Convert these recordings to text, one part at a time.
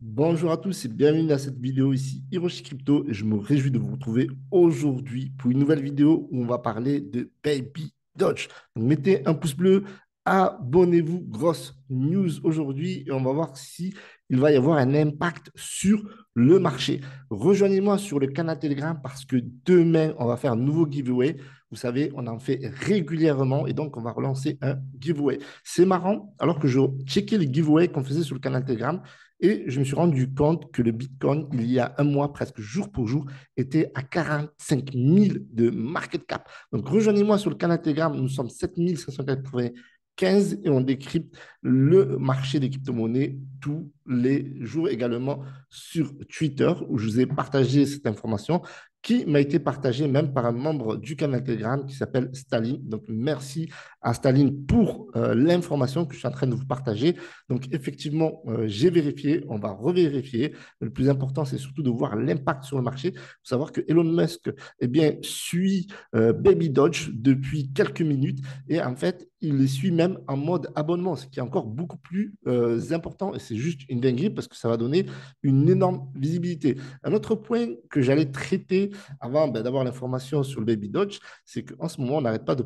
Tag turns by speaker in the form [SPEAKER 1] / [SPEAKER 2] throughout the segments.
[SPEAKER 1] Bonjour à tous et bienvenue à cette vidéo ici Hiroshi Crypto et je me réjouis de vous retrouver aujourd'hui pour une nouvelle vidéo où on va parler de Baby Doge. Donc mettez un pouce bleu, abonnez-vous, grosse news aujourd'hui et on va voir si il va y avoir un impact sur le marché. Rejoignez-moi sur le canal Telegram parce que demain on va faire un nouveau giveaway. Vous savez, on en fait régulièrement et donc on va relancer un giveaway. C'est marrant, alors que je checkais les giveaways qu'on faisait sur le canal Telegram, et je me suis rendu compte que le Bitcoin, il y a un mois, presque jour pour jour, était à 45 000 de market cap. Donc, rejoignez-moi sur le canal Telegram. Nous sommes 7 595 et on décrypte le marché des crypto-monnaies tous les jours, également sur Twitter, où je vous ai partagé cette information qui m'a été partagée même par un membre du canal Telegram qui s'appelle Staline. Donc, merci à Staline pour l'information que je suis en train de vous partager. Donc, effectivement, j'ai vérifié, on va revérifier. Le plus important, c'est surtout de voir l'impact sur le marché. Il faut savoir que Elon Musk eh bien, suit Baby Doge depuis quelques minutes et en fait, il les suit même en mode abonnement, ce qui est encore beaucoup plus important et c'est juste une dinguerie parce que ça va donner une énorme visibilité. Un autre point que j'allais traiter avant d'avoir l'information sur le Baby Doge, c'est qu'en ce moment, on n'arrête pas de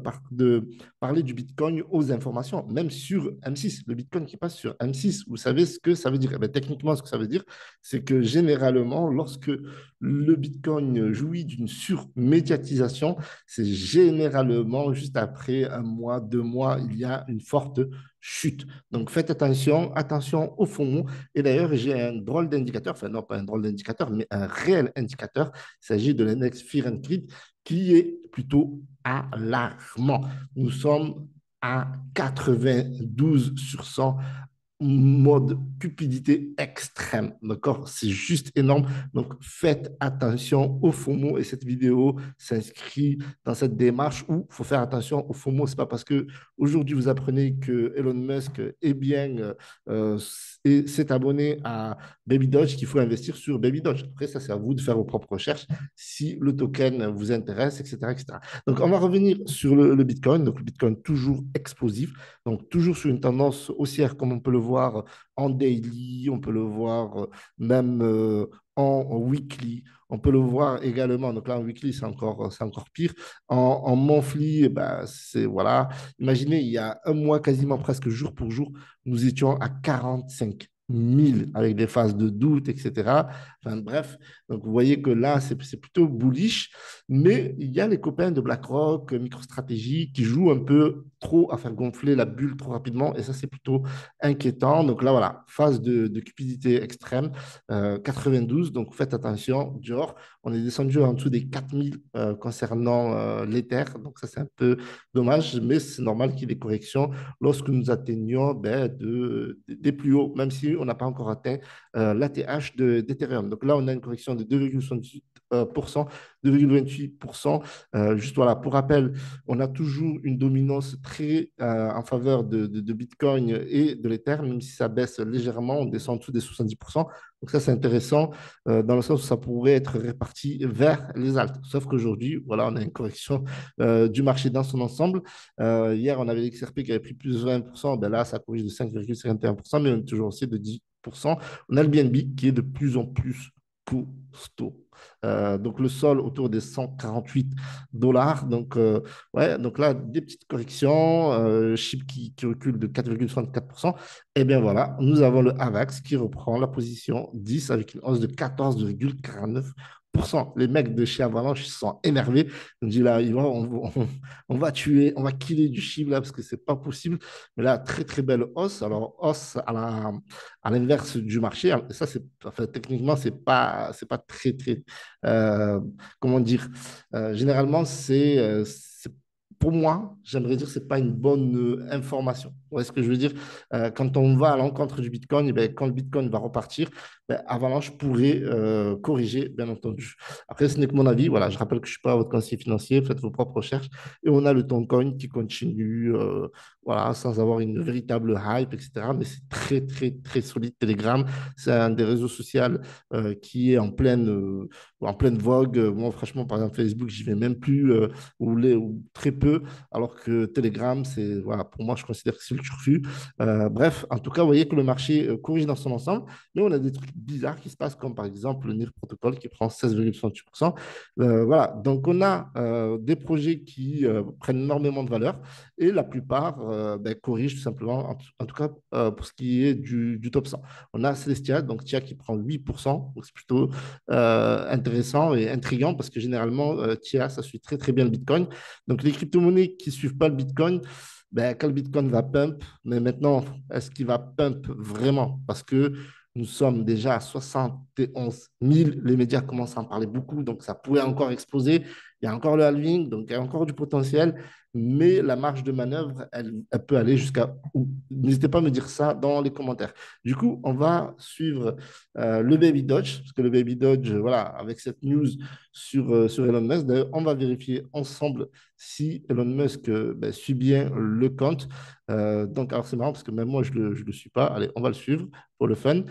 [SPEAKER 1] parler du Bitcoin aux informations, même sur M6. Le Bitcoin qui passe sur M6, vous savez ce que ça veut dire? Eh bien, techniquement, ce que ça veut dire, c'est que généralement, lorsque le Bitcoin jouit d'une surmédiatisation, c'est généralement juste après un mois, 2 mois, il y a une forte chute. Donc faites attention, attention au fond. Et d'ailleurs, j'ai un drôle d'indicateur, enfin non pas un drôle d'indicateur, mais un réel indicateur. Il s'agit de l'index Fear and Greed qui est plutôt alarmant. Nous sommes à 92 sur 100, mode cupidité extrême. D'accord? C'est juste énorme. Donc, faites attention au FOMO et cette vidéo s'inscrit dans cette démarche où il faut faire attention au FOMO. C'est pas parce que aujourd'hui vous apprenez que Elon Musk est bien euh, et s'est abonné à Baby Doge qu'il faut investir sur Baby Doge. Après, ça, c'est à vous de faire vos propres recherches si le token vous intéresse, etc., etc. Donc, on va revenir sur le Bitcoin. Donc, le Bitcoin toujours explosif. Donc, toujours sur une tendance haussière, comme on peut le voir en daily, on peut le voir même en weekly, on peut le voir également. Donc là, en weekly, c'est encore pire. En monthly, eh ben, c'est voilà. Imaginez, il y a un mois, quasiment presque jour pour jour, nous étions à 45 000 avec des phases de doute, etc. Enfin, bref, donc vous voyez que là, c'est plutôt bullish. Mais il y a les copains de BlackRock, MicroStrategy, qui jouent un peu trop à faire gonfler la bulle trop rapidement. Et ça, c'est plutôt inquiétant. Donc là, voilà, phase de cupidité extrême, 92. Donc faites attention. Genre, on est descendu en dessous des 4000 concernant l'Ether. Donc ça, c'est un peu dommage, mais c'est normal qu'il y ait des corrections lorsque nous atteignons des plus hauts, même si on n'a pas encore atteint l'ATH d'Ethereum. Donc là, on a une correction de 2,78%, 2,28%. Juste voilà, pour rappel, on a toujours une dominance très en faveur de Bitcoin et de l'Ether, même si ça baisse légèrement, on descend en dessous des 70%. Donc ça, c'est intéressant dans le sens où ça pourrait être réparti vers les altes. Sauf qu'aujourd'hui, voilà, on a une correction du marché dans son ensemble. Hier, on avait l'XRP qui avait pris plus de 20%. Ben là, ça corrige de 5,51%, mais on est toujours aussi de 10%. On a le BNB qui est de plus en plus costaud. Donc le sol autour des 148 dollars. Donc, ouais, donc là, des petites corrections, chip qui recule de 4,64%. Et bien voilà, nous avons le AVAX qui reprend la position 10 avec une hausse de 14,49%. Les mecs de chez Avalanche ils sont énervés. Ils me disent là, on va tuer, on va killer du chiffre là parce que c'est pas possible. Mais là, très très belle hausse. Alors, hausse à l'inverse du marché. Ça, enfin, techniquement, c'est pas très très euh, comment dire, généralement, pour moi, j'aimerais dire que ce n'est pas une bonne information. Vous voyez ce que je veux dire? Quand on va à l'encontre du Bitcoin, eh bien, quand le Bitcoin va repartir, ben, Avalanche pourrait corriger, bien entendu. Après, ce n'est que mon avis. Voilà, je rappelle que je ne suis pas votre conseiller financier. Faites vos propres recherches. Et on a le Toncoin qui continue, voilà, sans avoir une véritable hype, etc. Mais c'est très, très, très solide. Telegram, c'est un des réseaux sociaux qui est en pleine vogue. Moi, franchement, par exemple, Facebook, j'y vais même plus ou très peu, alors que Telegram, voilà, pour moi, je considère que c'est turfu. Bref, en tout cas, vous voyez que le marché corrige dans son ensemble, mais on a des trucs bizarres qui se passent, comme par exemple le NIR Protocol qui prend 16,68%. Voilà, donc on a des projets qui prennent énormément de valeur et la plupart corrigent tout simplement, en tout cas pour ce qui est du top 100. On a Celestia, donc TIA qui prend 8%, donc c'est plutôt intéressant et intriguant parce que généralement, TIA, ça suit très très bien le Bitcoin. Donc les crypto-monnaies qui ne suivent pas le Bitcoin, quand le Bitcoin va pump, mais maintenant, est-ce qu'il va pump vraiment? Parce que nous sommes déjà à 71 000, les médias commencent à en parler beaucoup, donc ça pourrait encore exploser. Il y a encore le halving, donc il y a encore du potentiel, mais la marge de manœuvre, elle peut aller jusqu'à où? N'hésitez pas à me dire ça dans les commentaires. Du coup, on va suivre le Baby Dodge, parce que le Baby Dodge, voilà, avec cette news sur Elon Musk, d'ailleurs, on va vérifier ensemble si Elon Musk suit bien le compte. Donc, alors c'est marrant parce que même moi, je ne le suis pas. Allez, on va le suivre pour le fun.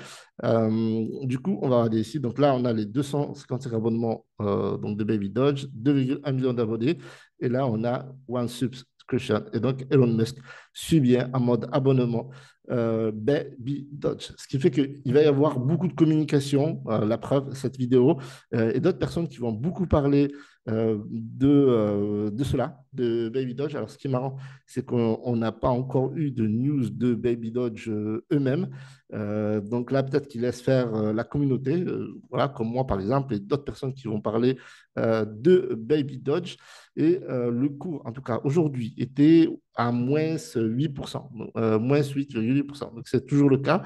[SPEAKER 1] Du coup, on va regarder ici. Donc là, on a les 255 abonnements donc de Baby Dodge, 2,1 millions d'abonnés. Et là, on a One Subscription. Et donc, Elon Musk suit bien en mode abonnement Baby Dodge. Ce qui fait qu'il va y avoir beaucoup de communication, la preuve, cette vidéo, et d'autres personnes qui vont beaucoup parler de cela, de Baby Dodge. Alors, ce qui est marrant, c'est qu'on n'a pas encore eu de news de Baby Dodge eux-mêmes. Donc là, peut-être qu'ils laissent faire la communauté, voilà, comme moi par exemple, et d'autres personnes qui vont parler de Baby Dodge. Et le cours, en tout cas aujourd'hui, était à moins 8%, moins 8,8%. Donc c'est toujours le cas.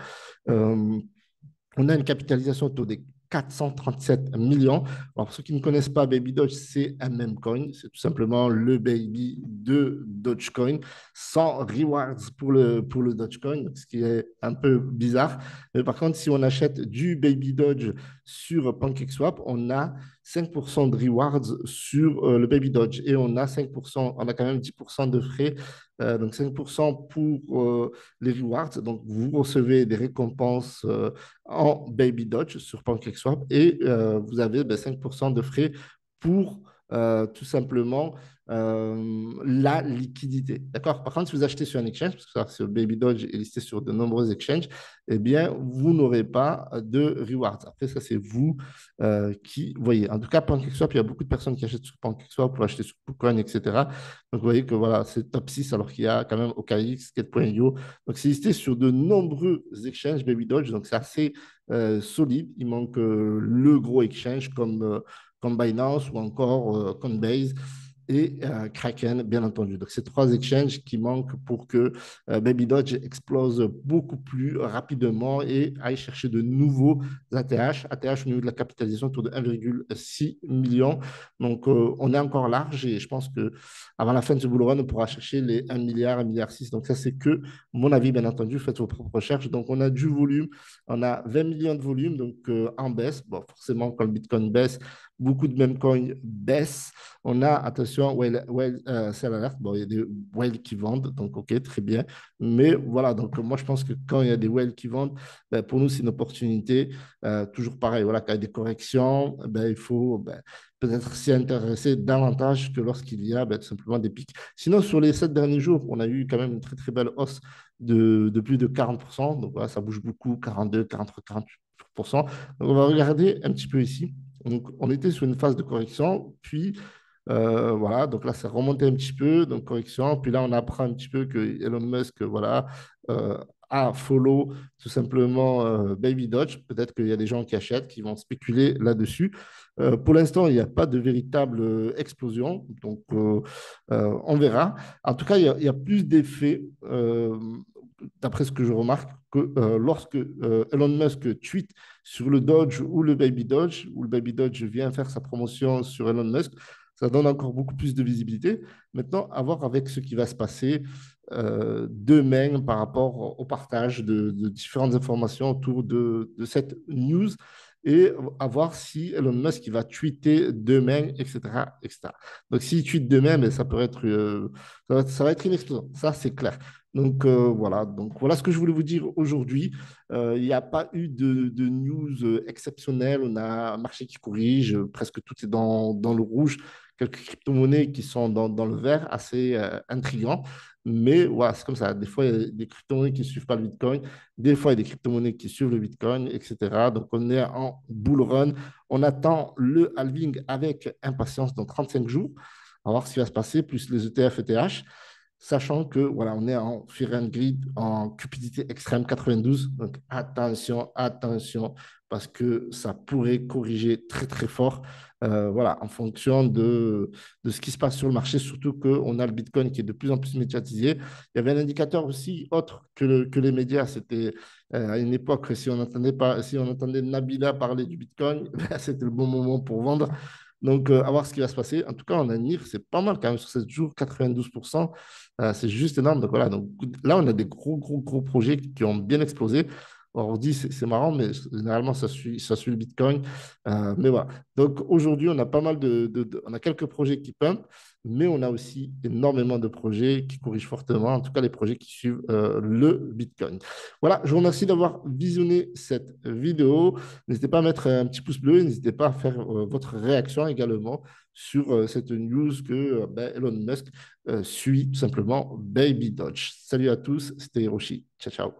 [SPEAKER 1] Euh, on a une capitalisation autour des 437 millions. Alors, pour ceux qui ne connaissent pas Baby Doge, c'est un meme coin. C'est tout simplement le baby de Dogecoin sans rewards pour le Dogecoin, ce qui est un peu bizarre. Mais par contre, si on achète du Baby Doge sur PancakeSwap, on a 5% de rewards sur le Baby Doge et on a 5%, on a quand même 10% de frais. Donc 5% pour les rewards. Donc vous recevez des récompenses en Baby Dodge sur PancakeSwap et vous avez 5% de frais pour tout simplement la liquidité. D'accord? Par contre, si vous achetez sur un exchange, parce que Baby Dodge est listé sur de nombreux exchanges, eh bien, vous n'aurez pas de rewards. Après, ça, c'est vous qui voyez. En tout cas, PancakeSwap, il y a beaucoup de personnes qui achètent sur PancakeSwap pour acheter sur KuCoin, etc. Donc, vous voyez que voilà, c'est top 6 alors qu'il y a quand même OKX, Get.io. Donc, c'est listé sur de nombreux exchanges Baby Dodge. Donc, c'est assez solide. Il manque le gros exchange comme Binance ou encore Coinbase et Kraken, bien entendu. Donc, c'est trois exchanges qui manquent pour que Baby Dodge explose beaucoup plus rapidement et aille chercher de nouveaux ATH. ATH au niveau de la capitalisation autour de 1,6 million. Donc, on est encore large et je pense que avant la fin de ce bull run, on pourra chercher les 1 milliard, 1 milliard 6. Donc, ça, c'est que mon avis, bien entendu. Faites vos propres recherches. Donc, on a du volume. On a 20 millions de volume, donc en baisse. Bon, forcément, quand le Bitcoin baisse, beaucoup de meme coins baissent. On a, attention, c'est l'alerte. Bon, il y a des whales qui vendent, donc ok, très bien. Mais voilà, donc moi, je pense que quand il y a des whales qui vendent, pour nous, c'est une opportunité. Toujours pareil, voilà, quand il y a des corrections, il faut peut-être s'y intéresser davantage que lorsqu'il y a tout simplement des pics. Sinon, sur les 7 derniers jours, on a eu quand même une très, très belle hausse de plus de 40%. Donc voilà, ça bouge beaucoup, 42, 43, 48%. Donc on va regarder un petit peu ici. Donc on était sur une phase de correction, puis voilà, donc là ça remontait un petit peu, donc correction. Puis là on apprend un petit peu que Elon Musk, voilà, euh, a follow tout simplement Baby Dodge. Peut-être qu'il y a des gens qui achètent, qui vont spéculer là-dessus. Pour l'instant, il n'y a pas de véritable explosion, donc on verra. En tout cas, il y a plus d'effets, d'après ce que je remarque, que lorsque Elon Musk tweet sur le Dodge ou le Baby Dodge, ou le Baby Dodge vient faire sa promotion sur Elon Musk, ça donne encore beaucoup plus de visibilité. Maintenant, à voir avec ce qui va se passer demain par rapport au partage de différentes informations autour de cette news et à voir si Elon Musk il va tweeter demain, etc., etc. Donc, s'il tweet demain, ça peut être, ça va être une explosion. Ça, c'est clair. Donc, voilà. Donc, voilà ce que je voulais vous dire aujourd'hui. Il n'y a pas eu de news exceptionnelle. On a un marché qui corrige. Presque tout est dans le rouge. Quelques crypto-monnaies qui sont dans le vert, assez intriguant. Mais voilà, c'est comme ça. Des fois, il y a des crypto-monnaies qui ne suivent pas le Bitcoin. Des fois, il y a des crypto-monnaies qui suivent le Bitcoin, etc. Donc, on est en bull run. On attend le halving avec impatience dans 35 jours. On va voir ce qui va se passer, plus les ETF, ETH, sachant que voilà, on est en Fear and Greed, en cupidité extrême 92. Donc attention, attention, parce que ça pourrait corriger très très fort, voilà, en fonction de ce qui se passe sur le marché, surtout qu'on a le Bitcoin qui est de plus en plus médiatisé. Il y avait un indicateur aussi autre que les médias, c'était à une époque, si on n'entendait pas, si on entendait Nabila parler du Bitcoin, c'était le bon moment pour vendre. Donc, à voir ce qui va se passer. En tout cas, en ANIR, c'est pas mal quand même sur 7 jours, 92%. C'est juste énorme. Donc, voilà. Donc, là, on a des gros, gros, gros projets qui ont bien explosé. Alors, on dit c'est marrant, mais généralement, ça suit le Bitcoin. Mais voilà. Donc, aujourd'hui, on a pas mal on a quelques projets qui pumpent, mais on a aussi énormément de projets qui corrigent fortement. En tout cas, les projets qui suivent le Bitcoin. Voilà. Je vous remercie d'avoir visionné cette vidéo. N'hésitez pas à mettre un petit pouce bleu, n'hésitez pas à faire votre réaction également sur cette news que Elon Musk suit tout simplement Baby Dodge. Salut à tous, c'était Hiroshi. Ciao, ciao.